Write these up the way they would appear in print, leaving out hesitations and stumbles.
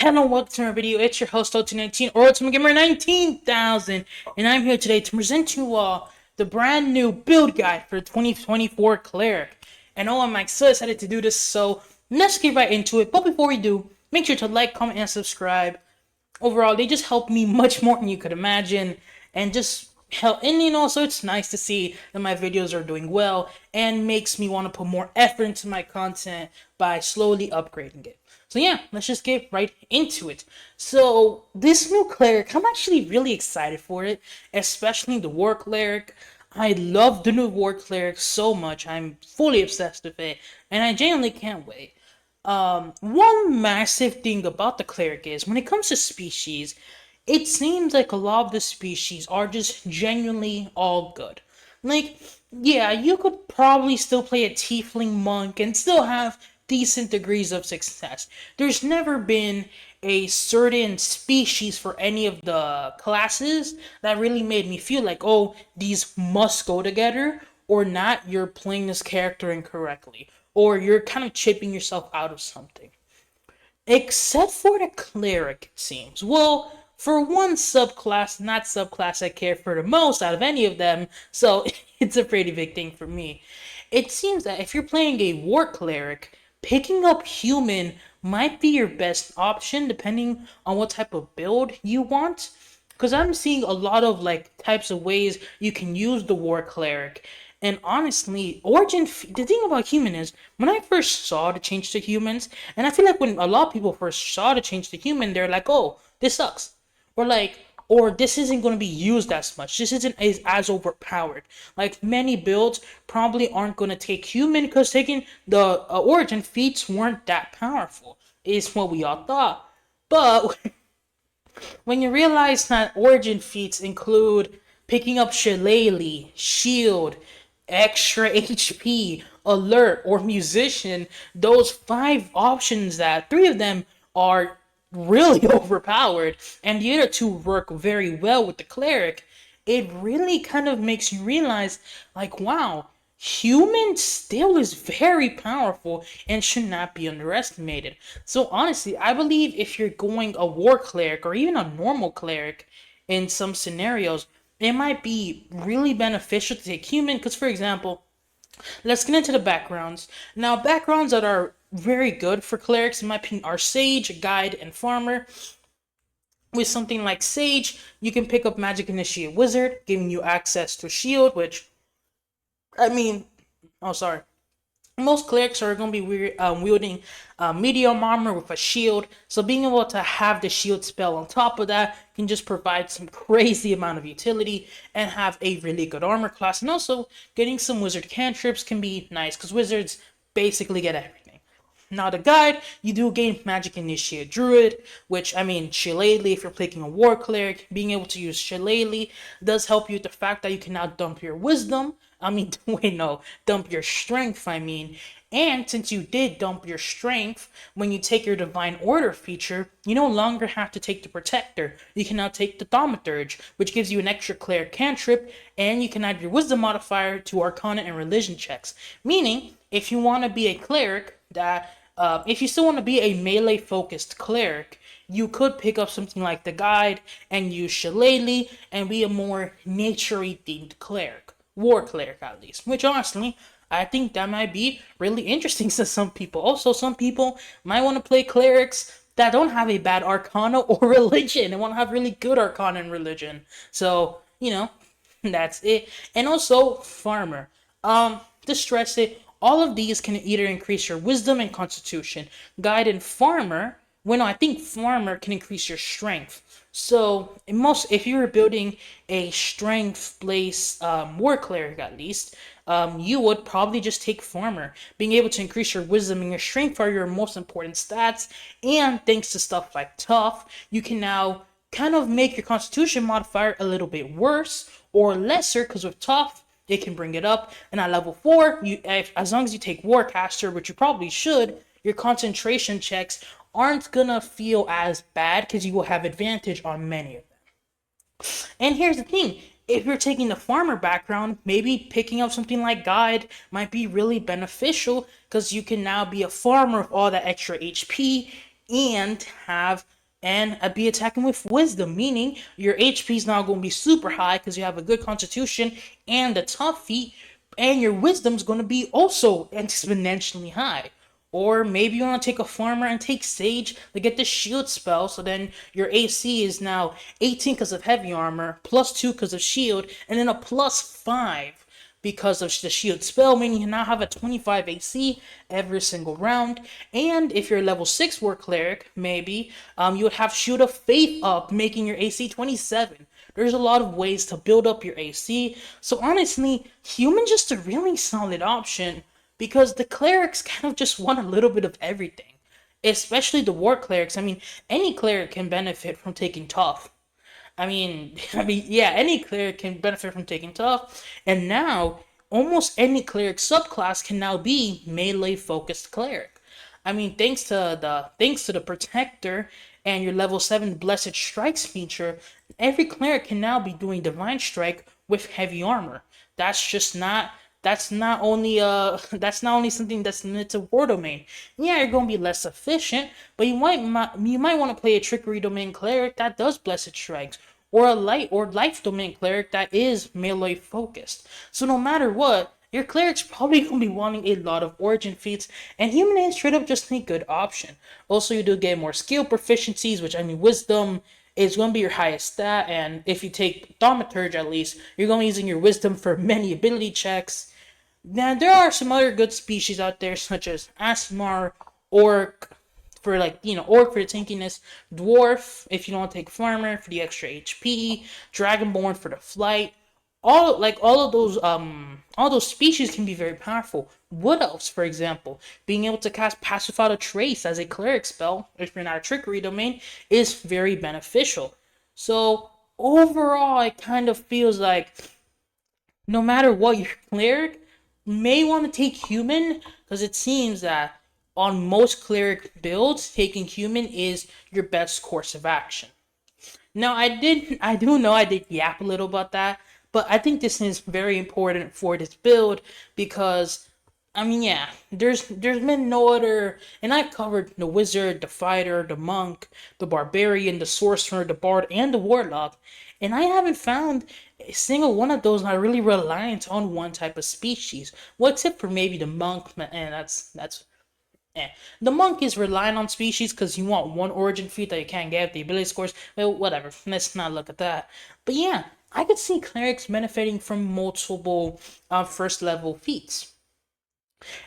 Hello, welcome to our video. It's your host, O219, or Ultimate Gamer 19,000, and I'm here today to present you all the brand new build guide for 2024 Cleric. And I'm so excited to do this, so let's get right into it. But before we do, make sure to like, comment, and subscribe. Overall, they just help me much more than you could imagine, and just help. And so it's nice to see that my videos are doing well, and makes me want to put more effort into my content by slowly upgrading it. So yeah, let's just get right into it. So this new cleric, I'm actually really excited for it, especially the war cleric. I love the new war cleric so much. I'm fully obsessed with it, and I genuinely can't wait. One massive thing about the cleric is when it comes to species, it seems like a lot of the species are just genuinely all good. Like, yeah, you could probably still play a tiefling monk and still have decent degrees of success. There's never been a certain species for any of the classes that really made me feel like, oh, these must go together, or not, you're playing this character incorrectly, or you're kind of chipping yourself out of something. Except for the cleric, it seems. Well, for one subclass, not subclass I care for the most out of any of them, so it's a pretty big thing for me. It seems that if you're playing a war cleric, picking up human might be your best option depending on what type of build you want. Because I'm seeing a lot of types of ways you can use the war cleric. And honestly, the thing about human is, when I first saw the change to humans, and I feel like when a lot of people first saw the change to human, they're like, oh, this sucks. Or this isn't going to be used as much. This isn't as overpowered. Like, many builds probably aren't going to take human because taking the origin feats weren't that powerful, is what we all thought. But when you realize that origin feats include picking up Shillelagh, Shield, Extra HP, Alert, or Musician, those five options, that three of them are really overpowered, and the other two work very well with the cleric, it really kind of makes you realize, like, wow, human still is very powerful and should not be underestimated. So honestly, I believe if you're going a war cleric or even a normal cleric in some scenarios, it might be really beneficial to take human. Because, for example, let's get into the backgrounds. Now, backgrounds that are very good for clerics, in my opinion, are Sage, Guide, and Farmer. With something like Sage, you can pick up Magic Initiate Wizard, giving you access to Shield, which, I mean, oh, sorry. Most clerics are going to be wielding medium armor with a shield, so being able to have the shield spell on top of that can just provide some crazy amount of utility and have a really good armor class. And also, getting some wizard cantrips can be nice, because wizards basically get everything. Now, the guide, you do gain Magic Initiate Druid, which, I mean, Shillelagh, if you're playing a War Cleric, being able to use Shillelagh does help you with the fact that you can now dump your Wisdom. Wait, no, dump your Strength, I mean. And since you did dump your Strength, when you take your Divine Order feature, you no longer have to take the Protector. You can now take the Thaumaturge, which gives you an extra Cleric cantrip, and you can add your Wisdom modifier to Arcana and Religion checks. Meaning, if you want to be a Cleric that if you still want to be a melee focused cleric, you could pick up something like the guide and use Shillelagh and be a more nature-y themed cleric, war cleric at least. Which honestly, I think that might be really interesting to some people. Also, some people might want to play clerics that don't have a bad arcana or religion and want to have really good arcana and religion. So, that's it. And also, farmer. To stress it, all of these can either increase your wisdom and constitution. Guide and farmer, well, no, I think farmer can increase your strength. So, if you were building a strength-based war cleric, at least, you would probably just take farmer. Being able to increase your wisdom and your strength are your most important stats. And thanks to stuff like tough, you can now kind of make your constitution modifier a little bit worse or lesser, because with tough, it can bring it up. And at level 4, as long as you take Warcaster, which you probably should, your concentration checks aren't gonna feel as bad because you will have advantage on many of them. And here's the thing, if you're taking the farmer background, maybe picking up something like guide might be really beneficial, because you can now be a farmer with all that extra HP and have and be attacking with wisdom, meaning your HP is now going to be super high because you have a good constitution and a tough feat, and your wisdom's going to be also exponentially high. Or maybe you want to take a farmer and take Sage to get the shield spell, so then your AC is now 18 because of heavy armor, plus 2 because of shield, and then a plus 5 because of the shield spell, meaning you now have a 25 AC every single round. And if you're a level 6 war cleric, maybe you would have Shield of Faith up, making your AC 27. There's a lot of ways to build up your AC. So honestly, human just a really solid option because the clerics kind of just want a little bit of everything. Especially the war clerics. I mean, any cleric can benefit from taking tough. Yeah, any cleric can benefit from taking tough, and now almost any cleric subclass can now be melee focused cleric. Thanks to the protector and your level 7 blessed strikes feature, every cleric can now be doing divine strike with heavy armor. That's just not that's not only something that's limited to war domain. Yeah, you're gonna be less efficient, but you might want to play a trickery domain cleric that does blessed strikes, or a light or life domain cleric that is melee focused. So no matter what, your cleric's probably gonna be wanting a lot of origin feats, and human is straight up just a good option. Also, you do get more skill proficiencies, which wisdom is going to be your highest stat, and if you take thaumaturge at least, you're going to be using your wisdom for many ability checks. Now, there are some other good species out there, such as Asmar, Orc, for Orc for the tankiness, Dwarf, if you don't take Farmer for the extra HP, Dragonborn for the flight. All those species can be very powerful. Wood Elves, for example, being able to cast Pass Without a Trace as a cleric spell, if you're not a trickery domain, is very beneficial. So overall, it kind of feels like no matter what your cleric, may want to take human, because it seems that on most cleric builds, taking human is your best course of action. Now, I do know I did yap a little about that, but I think this is very important for this build because, yeah, there's been no other, and I've covered the wizard, the fighter, the monk, the barbarian, the sorcerer, the bard, and the warlock, and I haven't found a single one of those not really reliant on one type of species. Well, except for maybe the monk, and that's the monk is relying on species because you want one origin feat that you can't get, the ability scores. Well, whatever. Let's not look at that. But yeah, I could see clerics benefiting from multiple first level feats.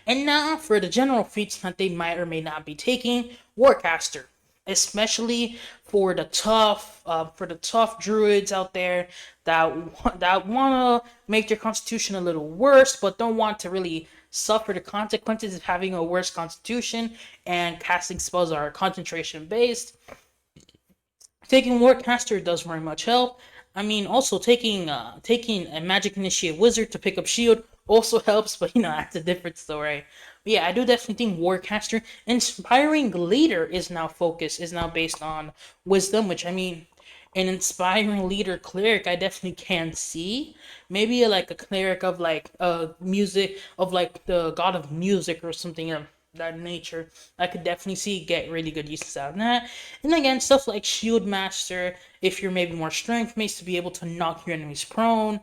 And now for the general feats that they might or may not be taking, Warcaster, especially for the tough druids out there that wanna make their constitution a little worse, but don't want to really suffer the consequences of having a worse constitution and casting spells are concentration based. Taking Warcaster does very much help. Also taking a Magic Initiate Wizard to pick up Shield also helps, but that's a different story. But yeah, I do definitely think Warcaster Inspiring Leader is now based on Wisdom, which an Inspiring Leader cleric I definitely can see. Maybe like a cleric of music, of like the god of music or something of that nature. I could definitely see get really good uses out of that. And again, stuff like Shield Master, if you're maybe more strength based, to be able to knock your enemies prone.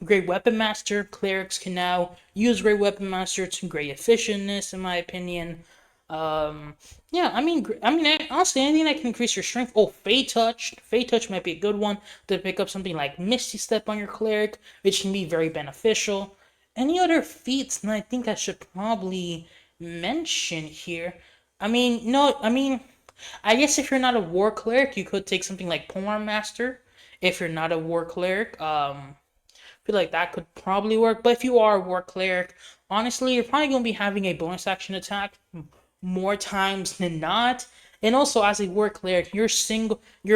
Great Weapon Master, clerics can now use Great Weapon Master to great efficientness, in my opinion. Yeah, honestly, anything that can increase your strength. Oh, Fey Touch. Fey Touch might be a good one to pick up something like Misty Step on your cleric, which can be very beneficial. Any other feats that I think I should probably mention here? No, I guess if you're not a war cleric, you could take something like Polearm Master. If you're not a war cleric, I feel like that could probably work. But if you are a war cleric, honestly, you're probably gonna be having a bonus action attack more times than not. And also, as a war cleric, your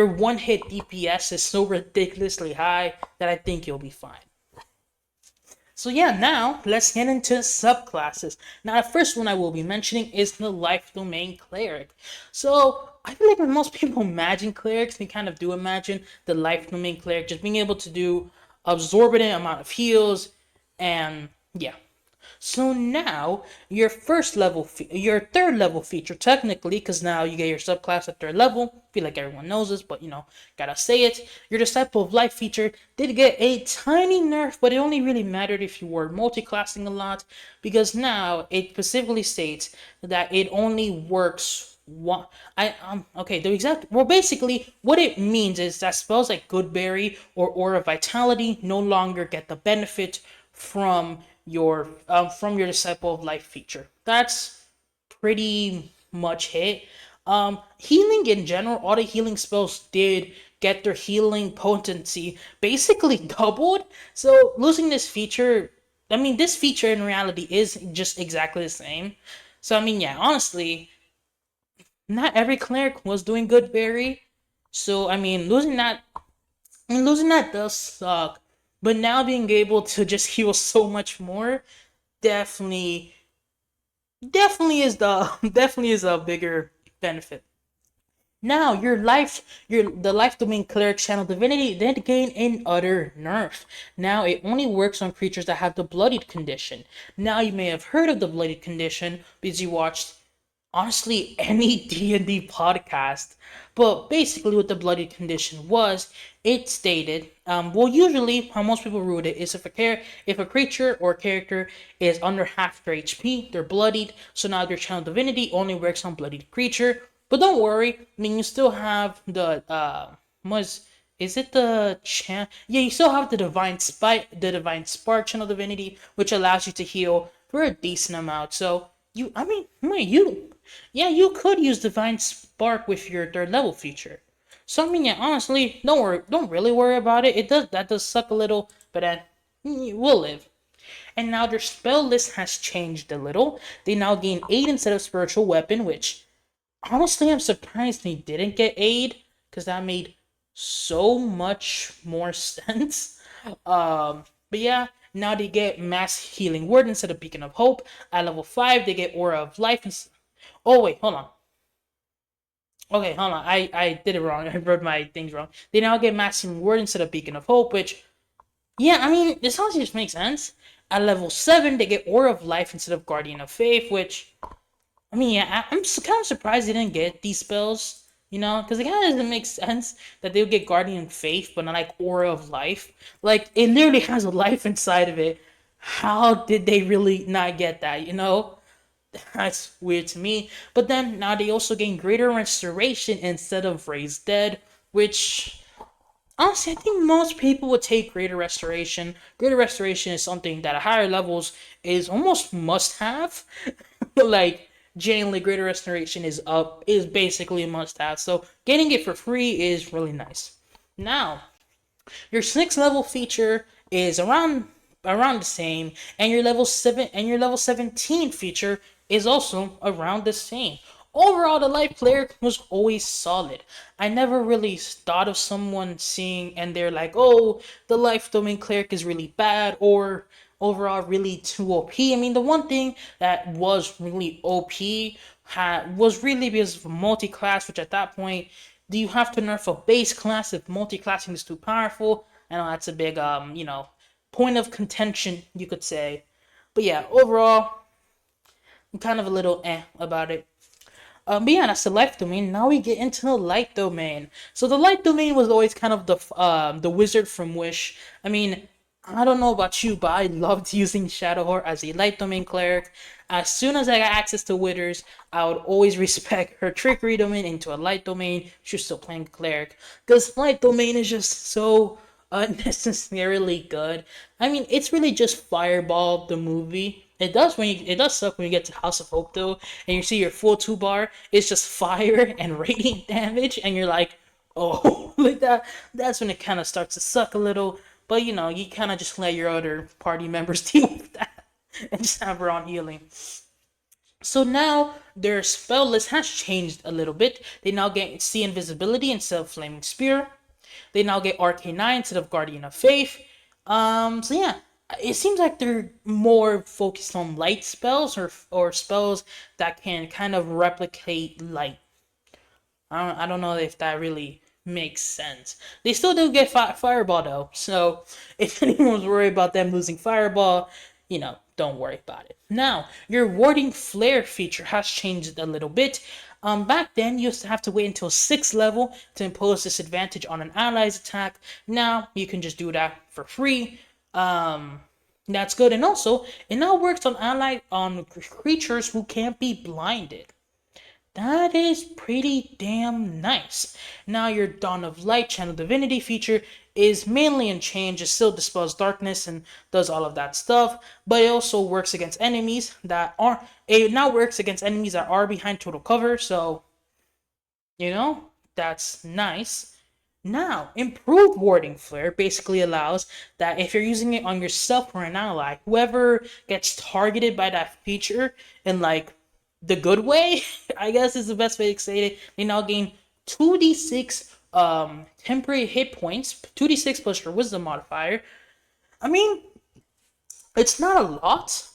one hit DPS is so ridiculously high that I think you'll be fine. So yeah, now let's get into subclasses. Now, the first one I will be mentioning is the Life Domain Cleric. So I feel like when most people imagine clerics, they kind of do imagine the Life Domain Cleric just being able to do absorbent amount of heals, and yeah. So now your third level feature technically, because now you get your subclass at third level. I feel like everyone knows this, but gotta say it. Your Disciple of Life feature did get a tiny nerf, but it only really mattered if you were multi-classing a lot, because now it specifically states that it only works one. Okay, the exact well, basically what it means is that spells like Goodberry or Aura Vitality no longer get the benefit from your Disciple of Life feature. That's pretty much it. Healing in general, all the healing spells did get their healing potency basically doubled. So losing this feature, I mean, this feature in reality is just exactly the same. So I mean, yeah, honestly, not every cleric was doing good berry. So I mean, losing that does suck. But now being able to just heal so much more definitely definitely is a bigger benefit. Now your the life domain cleric channel divinity did gain an utter nerf. Now it only works on creatures that have the bloodied condition. Now you may have heard of the bloodied condition because you watched honestly any D&D podcast. But basically what the bloody condition was, it stated, well, usually how most people rule it is if a creature or character is under half their HP, they're bloodied, so now their channel divinity only works on bloodied creature. But don't worry, I mean, you still have the was is it the yeah, you still have the divine spark channel divinity, which allows you to heal for a decent amount. So you, I mean, wait, yeah, you could use divine spark with your third level feature. So I mean, yeah, honestly, don't really worry about it. That does suck a little, but we'll live. And now their spell list has changed a little. They now gain aid instead of spiritual weapon, which honestly, I'm surprised they didn't get aid because that made so much more sense. But yeah, now they get mass healing word instead of beacon of hope. At level 5, they get aura of life. Oh wait, hold on. Okay, hold on. I did it wrong. I wrote my things wrong. They now get mass healing word instead of beacon of hope, which yeah, I mean this honestly just makes sense. At level 7, they get aura of life instead of guardian of faith, which I mean, yeah, I'm kind of surprised they didn't get these spells, because it kind of doesn't make sense that they would get Guardian Faith, but not like Aura of Life. Like, it literally has a life inside of it. How did they really not get that? That's weird to me. But then now they also gain Greater Restoration instead of Raised Dead, which honestly, I think most people would take Greater Restoration. Greater Restoration is something that at higher levels is almost must have. Like, genuinely, Greater Restoration is basically a must have. So getting it for free is really nice. Now, your sixth level feature is around the same, and your level 17 feature is also around the same. Overall, the life cleric was always solid. I never really thought of someone seeing and they're like, oh, the life domain cleric is really bad or overall really too OP. I mean, the one thing that was really OP was really because of multi-class, which at that point, do you have to nerf a base class if multi-classing is too powerful? I know that's a big point of contention, you could say. But yeah, overall, I'm kind of a little about it. But yeah, that's the life domain. Now we get into the light domain. So the light domain was always kind of the wizard from Wish. I mean, I don't know about you, but I loved using Shadowheart as a light domain cleric. As soon as I got access to Withers, I would always respec her trickery domain into a light domain. She was still playing cleric because light domain is just so unnecessarily good. I mean, it's really just Fireball the movie. It does suck when you get to House of Hope though, and you see your full two bar. It's just fire and radiant damage, and you're like, oh, like that. That's when it kind of starts to suck a little. But you kind of just let your other party members deal with that, and just have her on healing. So now their spell list has changed a little bit. They now get See Invisibility instead of Flaming Spear. They now get Arcane 9 instead of Guardian of Faith. So yeah, it seems like they're more focused on light spells or spells that can kind of replicate light. I don't know if that really makes sense. They still do get Fireball though, so if anyone's worried about them losing Fireball, don't worry about it. Now, your warding flare feature has changed a little bit. Back then, you used to have to wait until 6th level to impose disadvantage on an ally's attack. Now, you can just do that for free. That's good. And also, it now works on creatures who can't be blinded. That is pretty damn nice. Now your Dawn of Light Channel Divinity feature is mainly in change. It still dispels darkness and does all of that stuff, but it also works against enemies that are. It now works against enemies that are behind total cover. So that's nice. Now, improved warding flare basically allows that if you're using it on yourself or an ally, whoever gets targeted by that feature in like the good way, I guess is the best way to say it, they now gain 2d6 temporary hit points, 2d6 plus your wisdom modifier. I mean, it's not a lot.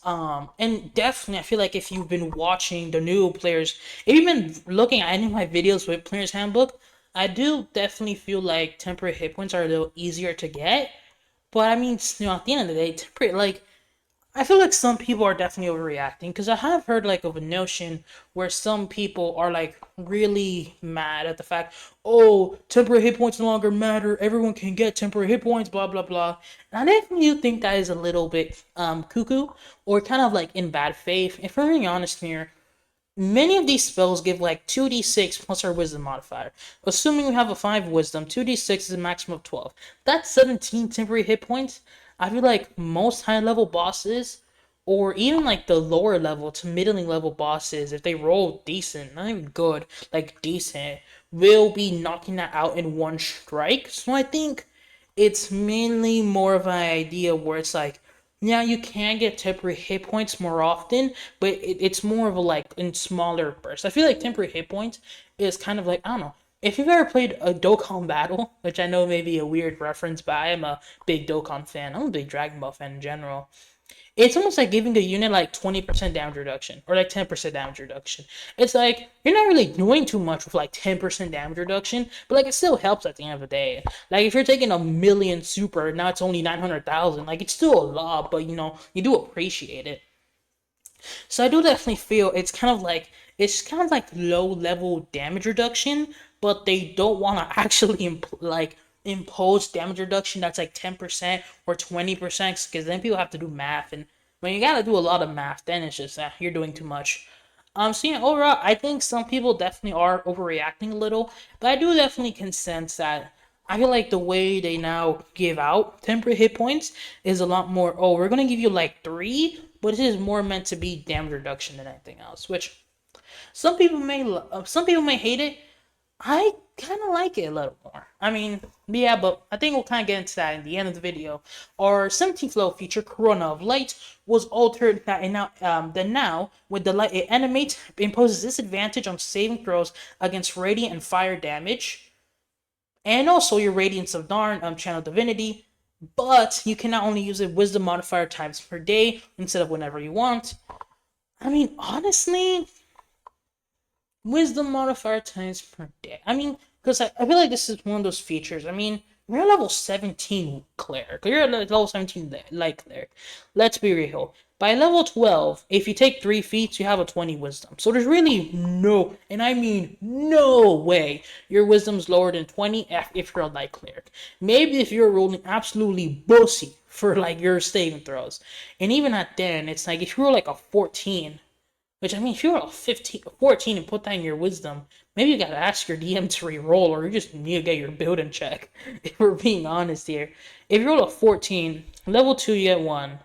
And definitely, I feel like if you've been watching the new players, if you've been looking at any of my videos with Player's Handbook, I do definitely feel like temporary hit points are a little easier to get. But I mean, at the end of the day, temporary, like, I feel like some people are definitely overreacting because I have heard like of a notion where some people are like really mad at the fact, oh, temporary hit points no longer matter. Everyone can get temporary hit points, blah blah blah. And I definitely think that is a little bit cuckoo or kind of like in bad faith. If we're being honest here, many of these spells give like 2d6 plus our wisdom modifier. Assuming we have a 5 wisdom, 2d6 is a maximum of 12. That's 17 temporary hit points. I feel like most high level bosses, or even like the lower level to middling level bosses, if they roll decent, not even good, like decent, will be knocking that out in one strike. So I think it's mainly more of an idea where it's like, yeah, you can get temporary hit points more often, but it's more of a like in smaller bursts. I feel like temporary hit points is kind of like, I don't know. If you've ever played a Dokkan Battle, which I know may be a weird reference, but I am a big Dokkan fan. I'm a big Dragon Ball fan in general. It's almost like giving a unit like 20% damage reduction or like 10% damage reduction. It's like you're not really doing too much with like 10% damage reduction, but like it still helps at the end of the day. Like if you're taking a million super, now it's only 900,000. Like it's still a lot, but you do appreciate it. So I do definitely feel it's kind of like low level damage reduction, but they don't want to actually impose damage reduction that's like 10% or 20% because then people have to do math, and when you gotta do a lot of math, then it's just you're doing too much. So yeah, overall, I think some people definitely are overreacting a little, but I do definitely consent that I feel like the way they now give out temporary hit points is a lot more. Oh, we're gonna give you like 3, but it is more meant to be damage reduction than anything else. Which some people may hate it. I kind of like it a little more. I mean, yeah, but I think we'll kind of get into that in the end of the video. Our 17th level feature, Corona of Light, was altered now with the light it animates imposes disadvantage on saving throws against radiant and fire damage, and also your Radiance of Darn channel divinity. But you can not only use it wisdom modifier times per day instead of whenever you want. I mean, honestly, wisdom modifier times per day. I mean, because I feel like this is one of those features. I mean, you're a level 17 cleric. You're a level 17 light cleric. Let's be real. By level 12, if you take 3 feats, you have a 20 wisdom. So there's really no, and I mean no way, your wisdom's lower than 20 if you're a light cleric. Maybe if you're rolling absolutely bussy for like your saving throws. And even at then, it's like if you're like a 14, which, I mean, if you're a 15, 14 and put that in your wisdom, maybe you gotta ask your DM to re-roll, or you just need to get your build in check, if we're being honest here. If you roll a 14, level 2 you get 1.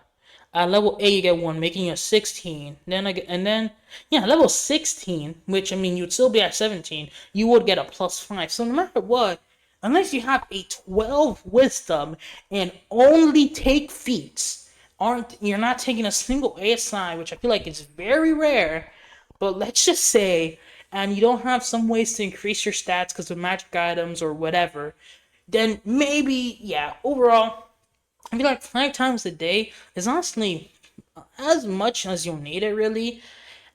Level 8 you get 1, making you a 16. Yeah, level 16, which, I mean, you'd still be at 17, you would get a plus 5. So no matter what, unless you have a 12 wisdom and only take feats, you're not taking a single ASI, which I feel like is very rare, but let's just say, and you don't have some ways to increase your stats because of magic items or whatever, then maybe, yeah, overall, I feel like 5 times a day is honestly as much as you'll need it, really.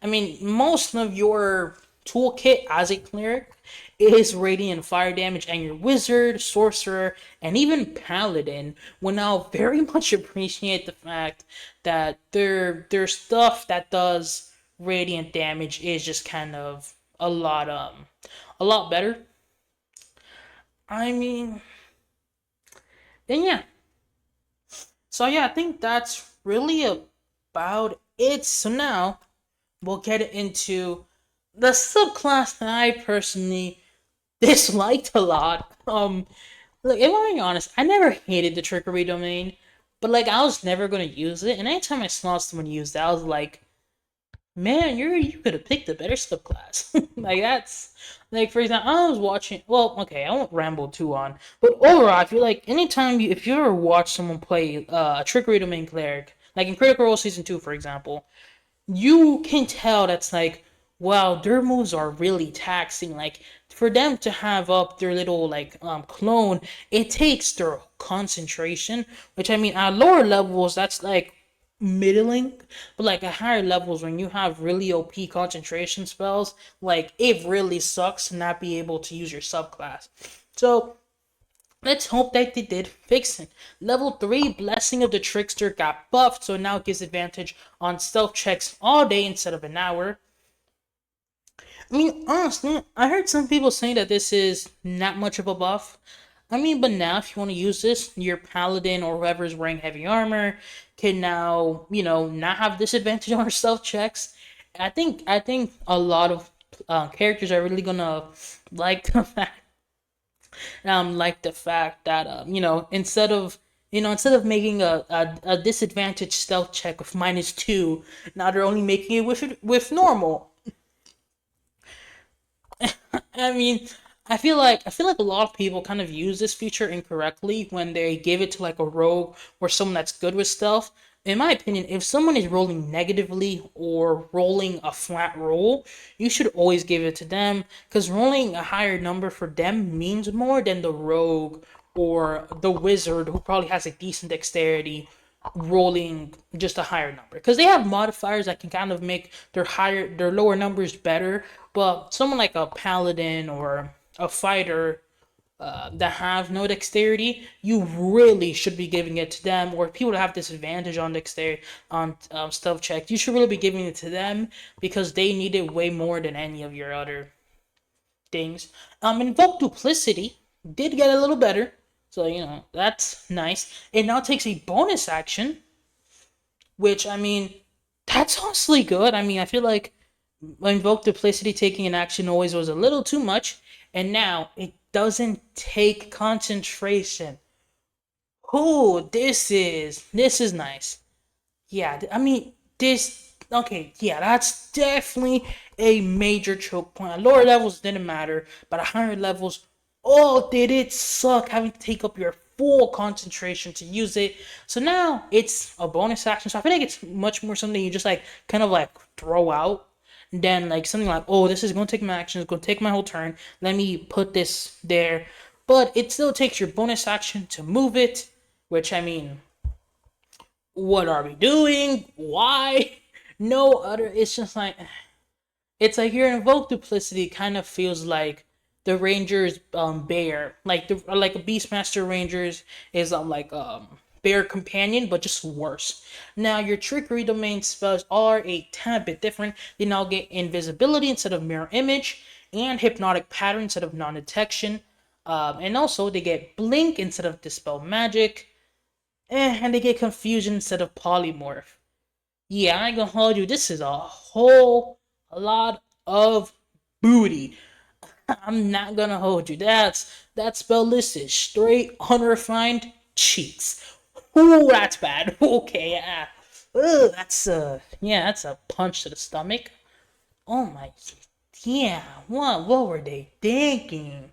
I mean, most of your toolkit as a cleric is radiant fire damage, and your wizard, sorcerer, and even paladin will now very much appreciate the fact that their stuff that does radiant damage is just kind of a lot better. I mean, and yeah. So yeah, I think that's really about it. So now we'll get into the subclass that I personally disliked a lot. Look, if I'm being honest, I never hated the trickery domain, but like I was never gonna use it. And anytime I saw someone use that, I was like, man, you could have picked a better subclass. Like that's like for example, I was watching. Well, okay, I won't ramble too on, but overall, I feel like anytime if you ever watch someone play a trickery domain cleric, like in Critical Role Season 2, for example, you can tell that's like, wow, their moves are really taxing. Like for them to have up their little like clone, it takes their concentration, which I mean at lower levels that's like middling, but like at higher levels when you have really OP concentration spells, like it really sucks to not be able to use your subclass. So let's hope that they did fix it. Level 3, Blessing of the Trickster got buffed, so now it gives advantage on stealth checks all day instead of an hour. I mean, honestly, I heard some people saying that this is not much of a buff. I mean, but now if you want to use this, your paladin or whoever's wearing heavy armor can now, not have disadvantage on stealth checks. I think a lot of characters are really gonna like the fact like the fact that instead of making a disadvantage stealth check of -2, now they're only making it with normal. I mean, I feel like a lot of people kind of use this feature incorrectly when they give it to like a rogue or someone that's good with stealth. In my opinion, if someone is rolling negatively or rolling a flat roll, you should always give it to them because rolling a higher number for them means more than the rogue or the wizard who probably has a decent dexterity rolling just a higher number because they have modifiers that can kind of make their lower numbers better, but someone like a paladin or a fighter that have no dexterity, you really should be giving it to them. Or people that have disadvantage on dexterity on stealth checks, you should really be giving it to them because they need it way more than any of your other things. Invoke duplicity did get a little better, so that's nice. It now takes a bonus action, which I mean, that's honestly good. I mean, I feel like invoke duplicity taking an action always was a little too much, and now it doesn't take concentration. Oh, this is nice. Yeah, I mean, this. Okay, yeah, that's definitely a major choke point. At lower levels didn't matter, but at higher levels, oh, did it suck having to take up your full concentration to use it. So now it's a bonus action. So I feel like it's much more something you just like kind of like throw out than like something like, oh, this is going to take my action, it's going to take my whole turn. Let me put this there. But it still takes your bonus action to move it, which I mean, what are we doing? Why? No other. It's like your invoke duplicity kind of feels like the Rangers bear, like a Beastmaster Rangers is like bear companion, but just worse. Now your trickery domain spells are a tad bit different. They now get invisibility instead of mirror image, and hypnotic pattern instead of non-detection. And also they get blink instead of dispel magic, and they get confusion instead of polymorph. Yeah, I ain't gonna hold you. This is a lot of booty. I'm not gonna hold you. That spell list is straight unrefined cheeks. Ooh, that's bad. Okay, yeah. Ugh, that's a punch to the stomach. Oh my, yeah. What were they thinking?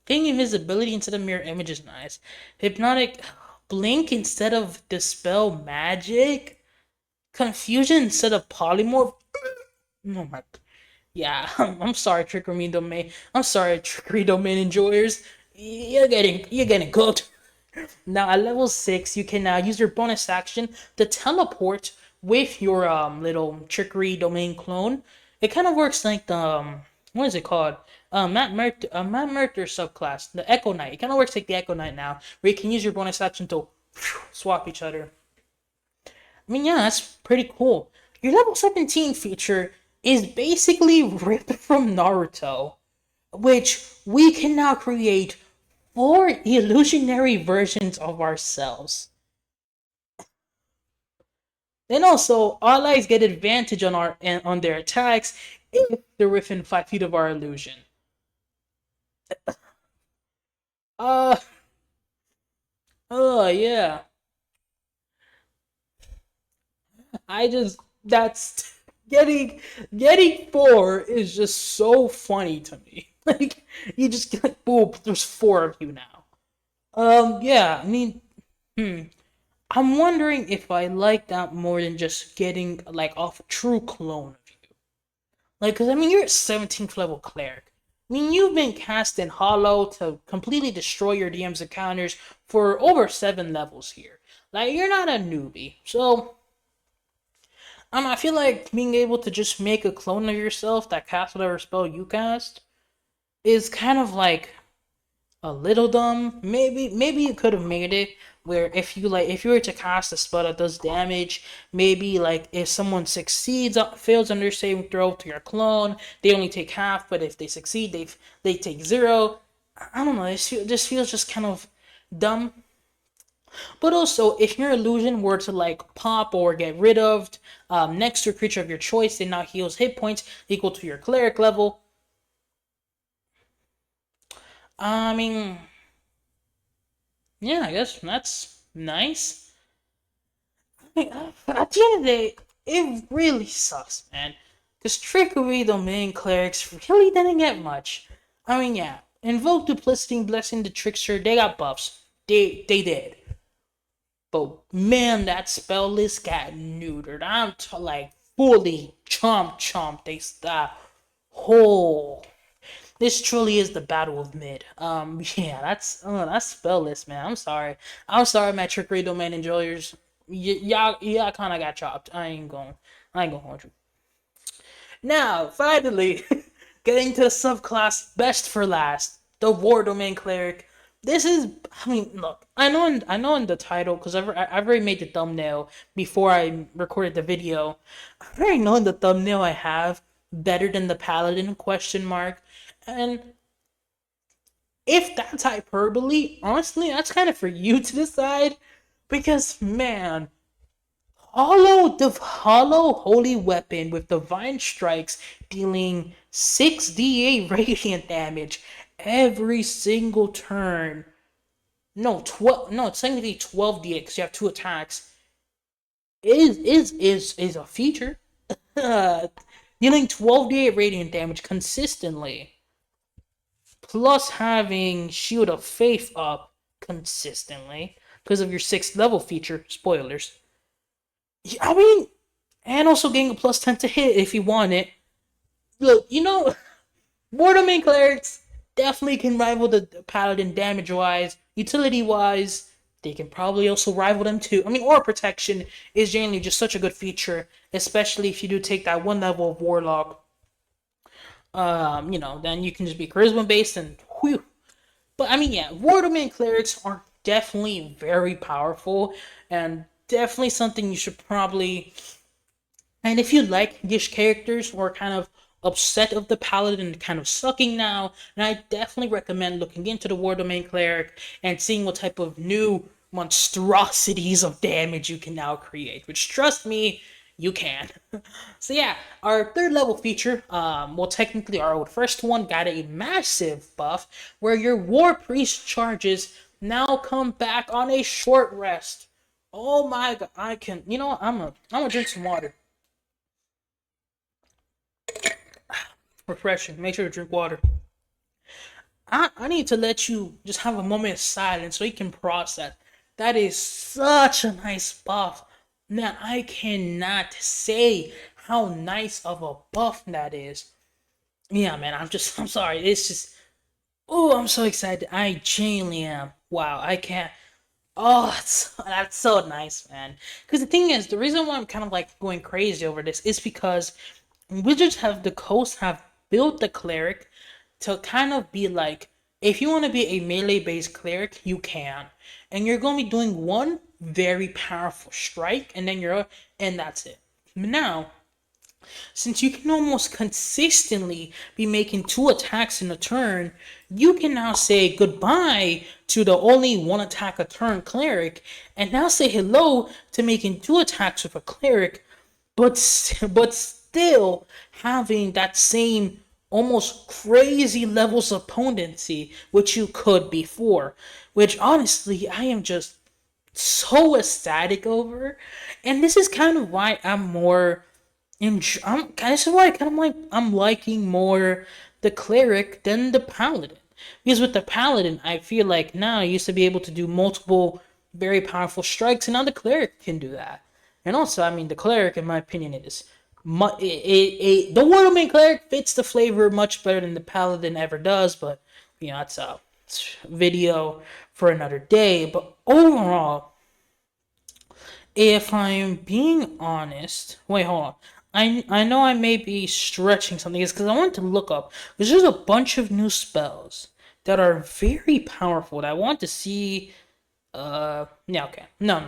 Getting invisibility instead of mirror image is nice. Hypnotic blink instead of dispel magic. Confusion instead of polymorph. Oh my. Yeah, I'm sorry, Trickery Domain. I'm sorry, Trickery Domain enjoyers. You're getting cooked. Now at level 6, you can now use your bonus action to teleport with your little Trickery Domain clone. It kind of works like the what is it called? Matt Mercer subclass, the Echo Knight. It kind of works like the Echo Knight now, where you can use your bonus action to swap each other. I mean, yeah, that's pretty cool. Your level 17 feature is basically ripped from Naruto, which we can now create four illusionary versions of ourselves. And also, allies get advantage on their attacks if they're within 5 feet of our illusion. Uh, yeah. I just that's getting four is just so funny to me. Like you just get like, boom, there's four of you now. Yeah, I mean, hmm. I'm wondering if I like that more than just getting like off a true clone of you. Like, cause I mean, you're a 17th level cleric. I mean, you've been cast in Hollow to completely destroy your DM's encounters for over 7 levels here. Like, you're not a newbie, so I feel like being able to just make a clone of yourself that casts whatever spell you cast is kind of like a little dumb. Maybe you could have made it where if you were to cast a spell that does damage, maybe like if someone fails on their saving throw to your clone, they only take half, but if they succeed, they take zero. I don't know. This feels just kind of dumb. But also, if your illusion were to like pop or get rid of next to a creature of your choice, it now heals hit points equal to your cleric level. I mean, yeah, I guess that's nice. I mean, at the end of the day, it really sucks, man. Because Trickery, the main clerics, really didn't get much. I mean, yeah, Invoke Duplicity and Blessing the Trickster, they got buffs. They did. But man, that spell list got neutered. Like fully chomp. They stop. Oh, this truly is the battle of mid. Yeah, that's spell list, man. I'm sorry, my trickery domain enjoyers. Y'all kind of got chopped. I ain't gonna hold you. Now, finally, getting to the subclass best for last, the War Domain Cleric. This is, I mean, look, I know in the title because I've already made the thumbnail before I recorded the video. I already know in the thumbnail I have better than the Paladin question mark, and if that's hyperbole, honestly, that's kind of for you to decide, because man, the hollow holy weapon with divine strikes dealing 6d8 radiant damage every single turn. No, 12. No, it's technically 12d8 because you have two attacks. Is a feature. Dealing 12d8 radiant damage consistently, plus having Shield of Faith up consistently because of your 6th level feature. Spoilers. I mean, and also getting a plus 10 to hit if you want it. Look, War Main clerics definitely can rival the paladin damage wise, utility wise. They can probably also rival them too. I mean, aura protection is generally just such a good feature, especially if you do take that one level of warlock. Then you can just be charisma based and whew. But I mean, yeah, War Domain clerics are definitely very powerful and definitely something you should probably. And if you like Gish characters or kind of upset of the paladin kind of sucking now, then I definitely recommend looking into the War Domain cleric and seeing what type of new monstrosities of damage you can now create. Which, trust me, you can. So yeah, our 3rd level feature, technically our first one got a massive buff where your War Priest charges now come back on a short rest. Oh my god, I can, I'm gonna drink some water. Refreshing. Make sure to drink water. I need to let you just have a moment of silence so you can process. That is such a nice buff. Man, I cannot say how nice of a buff that is. Yeah, man, I'm sorry. It's just, oh, I'm so excited. I genuinely am. Wow, I can't. Oh, that's so nice, man. Because the thing is, the reason why I'm kind of like going crazy over this is because Wizards have the hosts have built the cleric to kind of be like, if you want to be a melee based cleric, you can, and you're going to be doing one very powerful strike, and and that's it. Now, since you can almost consistently be making 2 attacks in a turn, you can now say goodbye to the only 1 attack a turn cleric, and now say hello to making 2 attacks with a cleric, but still having that same almost crazy levels of potency which you could before. Which honestly, I am just so ecstatic over, and this is kind of why I'm more this is why I kind of like I'm liking more the cleric than the paladin. Because with the paladin, I feel like now I used to be able to do multiple very powerful strikes, and now the cleric can do that. And also, I mean, the cleric, in my opinion, the Wardomain cleric fits the flavor much better than the paladin ever does. But that's a video for another day. But overall, if I'm being honest, wait, hold on. I know I may be stretching something, it's because I wanted to look up because there's a bunch of new spells that are very powerful that I want to see. Yeah, okay, no.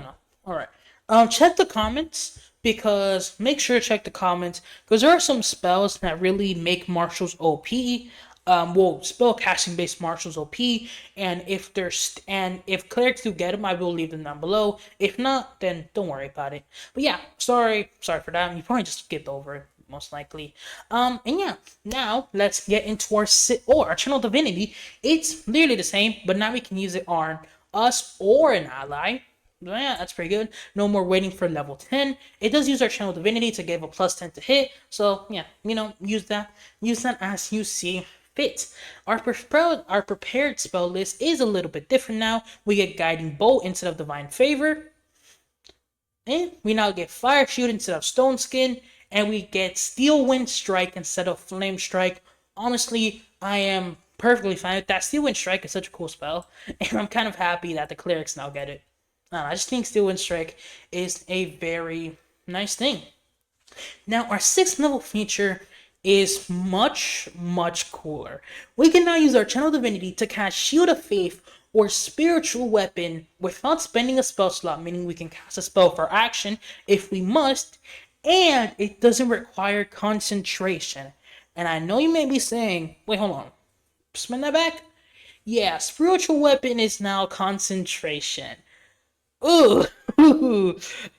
All right, check the comments because make sure to check the comments because there are some spells that really make martials OP. Well, spell casting based martials OP, and if clerics do get them, I will leave them down below. If not, then don't worry about it. But yeah, sorry for that. You probably just skipped over it most likely. And yeah, now let's get into our channel divinity. It's literally the same, but now we can use it on us or an ally. Yeah, that's pretty good. No more waiting for level 10. It does use our channel divinity to give a plus 10 to hit. So yeah, use that. Use that as you see fit. Our prepared spell list is a little bit different now. We get Guiding Bolt instead of Divine Favor. And we now get Fire Shield instead of Stone Skin. And we get Steel Wind Strike instead of Flame Strike. Honestly, I am perfectly fine with that. Steel Wind Strike is such a cool spell. And I'm kind of happy that the clerics now get it. I just think Steel Wind Strike is a very nice thing. Now, our 6th level feature is much cooler. We can now use our channel divinity to cast Shield of Faith or Spiritual Weapon without spending a spell slot, meaning we can cast a spell for action if we must, and it doesn't require concentration. And I know you may be saying, wait, hold on, spin that back? Yeah, Spiritual Weapon is now concentration. Ooh,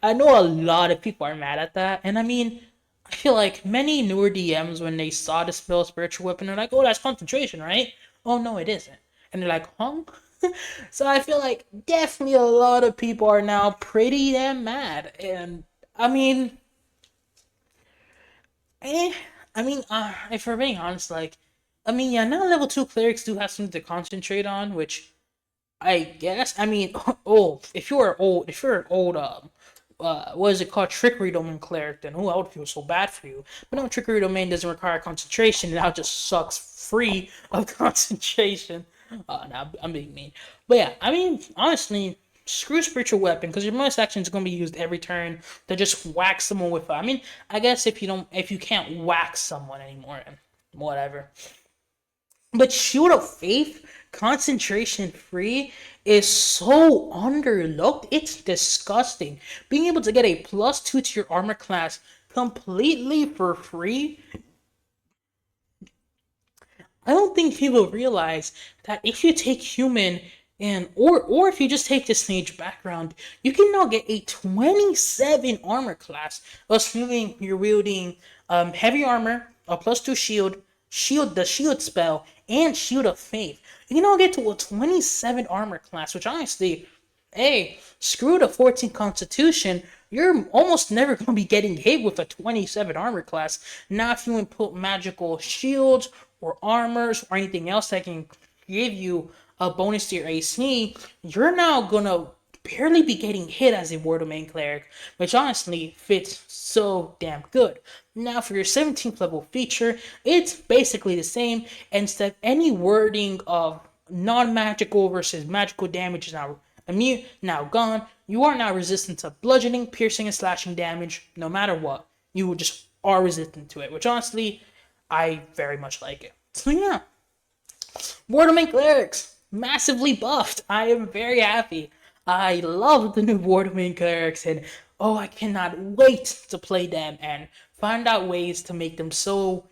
I know a lot of people are mad at that, and I mean, I feel like many newer DMs when they saw the spell Spiritual Weapon, they're like, "Oh, that's concentration, right?" Oh no, it isn't, and they're like, "Huh?" So I feel like definitely a lot of people are now pretty damn mad, and I mean, eh, if we're being honest, like, yeah, now level 2 clerics do have something to concentrate on, which I guess. If you're an old, what is it called, Trickery Domain cleric, then I would feel so bad for you. But no, Trickery Domain doesn't require concentration, and now it just sucks free of concentration. Now I'm being mean, but yeah, honestly, screw Spiritual Weapon because your bonus action is going to be used every turn to just whack someone with. I guess if you can't whack someone anymore, whatever. But Shield of Faith, concentration free, is so underlooked. It's disgusting. Being able to get a +2 to your armor class completely for free, I don't think people realize that if you take human or if you just take the sage background, you can now get a 27 armor class, assuming you're wielding heavy armor, a +2 the shield spell, and Shield of Faith. You can now get to a 27 armor class, which honestly, hey, screw the 14 Constitution. You're almost never going to be getting hit with a 27 armor class. Now, if you input magical shields or armors or anything else that can give you a bonus to your AC, you're now going to barely be getting hit as a War Domain cleric, which honestly fits so damn good. Now for your 17th level feature, it's basically the same. Instead, any wording of non-magical versus magical damage is now gone. You are now resistant to bludgeoning, piercing, and slashing damage no matter what. You will just are resistant to it, which honestly, I very much like it. So yeah, Boredom Clerics, massively buffed. I am very happy. I love the new Boredom Clerics, and oh, I cannot wait to play them and find out ways to make them so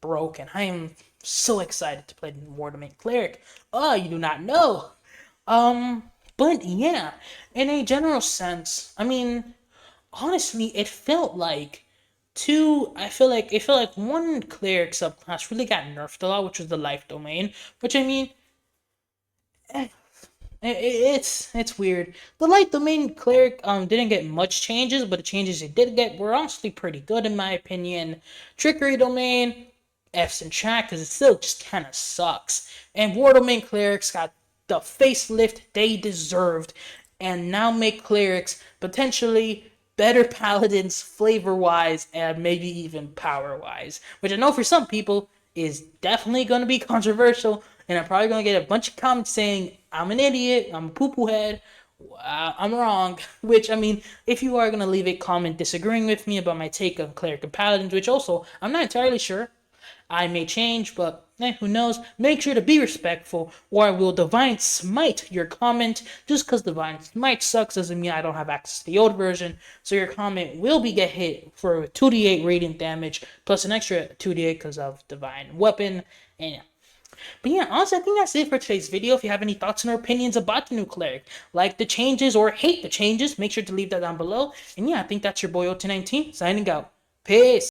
broken. I am so excited to play the Boredom Cleric. Oh, you do not know. But yeah, in a general sense, I mean, honestly, it felt like I feel like one cleric subclass really got nerfed a lot, which was the life domain. Which I mean, eh, it's weird. The light domain cleric didn't get much changes, but the changes it did get were honestly pretty good in my opinion. Trickery domain, F's in chat because it still just kind of sucks. And war domain clerics got the facelift they deserved, and now make clerics potentially better paladins flavor wise and maybe even power wise, which I know for some people is definitely going to be controversial, and I'm probably going to get a bunch of comments saying I'm an idiot, I'm a poo-poo head, I'm wrong. Which, I mean, if you are going to leave a comment disagreeing with me about my take on cleric and paladins, which also I'm not entirely sure, I may change, but who knows? Make sure to be respectful, or I will Divine Smite your comment. Just because Divine Smite sucks doesn't mean I don't have access to the old version, so your comment will be get hit for 2d8 radiant damage, plus an extra 2d8 because of Divine Weapon, and yeah. But yeah, honestly, I think that's it for today's video. If you have any thoughts and opinions about the new cleric, like the changes or hate the changes, make sure to leave that down below. And yeah, I think that's your boy OT19 signing out. Peace!